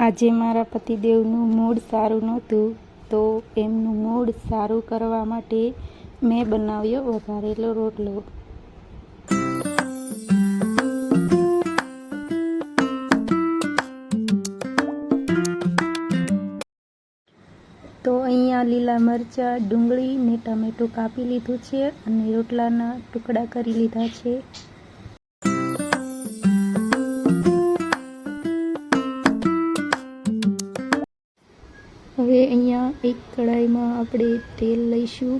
આજે મારા પતિદેવનું મૂડ સારું નહોતું, તો એમનું મૂડ સારું કરવા માટે મેં બનાવ્યો વઘારેલો રોટલો. તો અહીંયા લીલા મરચાં, ડુંગળી ને ટામેટું કાપી લીધું છે અને રોટલાના ટુકડા કરી લીધા છે. હવે અહીંયા એક કઢાઈમાં આપણે તેલ લઈશું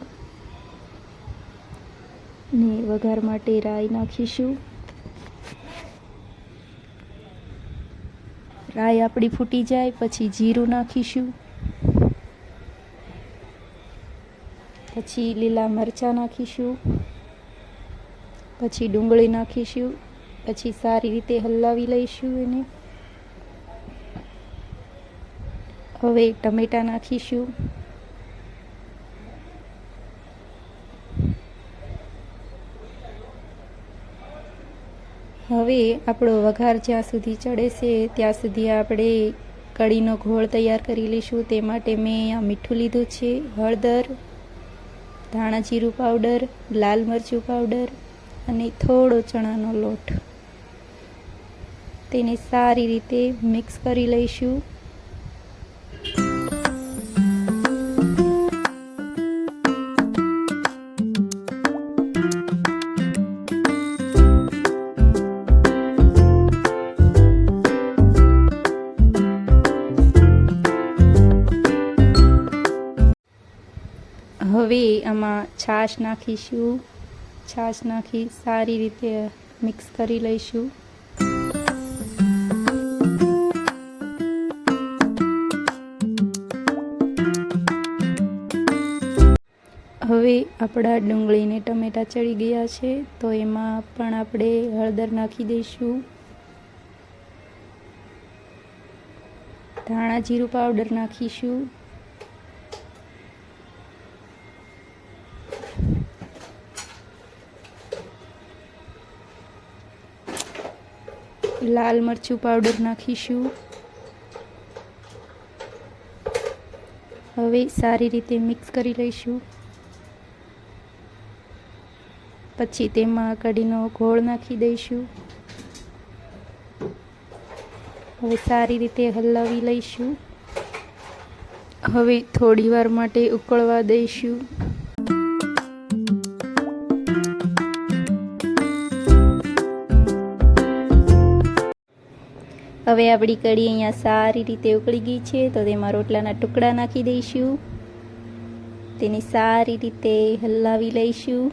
ને વઘાર માટે રાઈ નાખીશું. રાઈ આપણી ફૂટી જાય પછી જીરું નાખીશું, પછી લીલા મરચાં નાખીશું, પછી ડુંગળી નાખીશું, પછી સારી રીતે હલાવી લઈશું એને. હવે ટમેટાં નાખીશું. હવે આપણો વઘાર જ્યાં સુધી ચડે છે ત્યાં સુધી આપણે કઢીનો ઘોળ તૈયાર કરી લઈશું. તે માટે મેં અહીંયા મીઠું લીધું છે, હળદર, ધાણા જીરું પાવડર, લાલ મરચું પાવડર અને થોડો ચણાનો લોટ. તેને સારી રીતે મિક્સ કરી લઈશું. હવે આમાં છાશ નાખીશું. છાશ નાખી સારી રીતે મિક્સ કરી લઈશું. હવે આપણા ડુંગળી ને ટમેટાં ચડી ગયા છે, તો એમાં પણ આપણે હળદર નાખી દઈશું, ધાણા જીરું પાવડર નાખીશું, લાલ મરચું પાવડર નાખીશું. હવે સારી રીતે મિક્સ કરી લઈશું. પછી તેમાં કઢીનો ગોળ નાખી દઈશું. હવે સારી રીતે હલાવી લઈશું. હવે થોડી વાર માટે ઉકળવા દઈશું. હવે આપણી કઢી અહીંયા સારી રીતે ઉકળી ગઈ છે, તો તેમાં રોટલાના ટુકડા નાખી દઈશું. તેને સારી રીતે હલાવી લઈશું.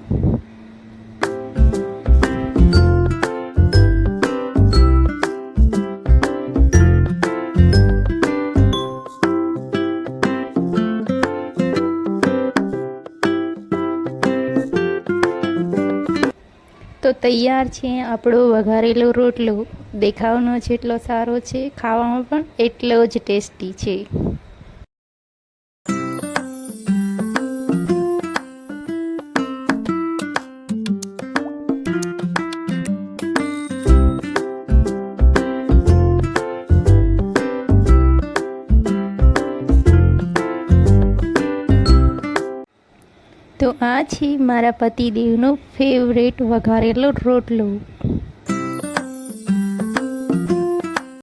તો તૈયાર છે આપણો વઘારેલો રોટલો. દેખાવનો જેટલો સારો છે, ખાવામાં પણ એટલો જ ટેસ્ટી છે. તો આ છે મારા પતિદેવનો ફેવરેટ વઘારેલો રોટલો.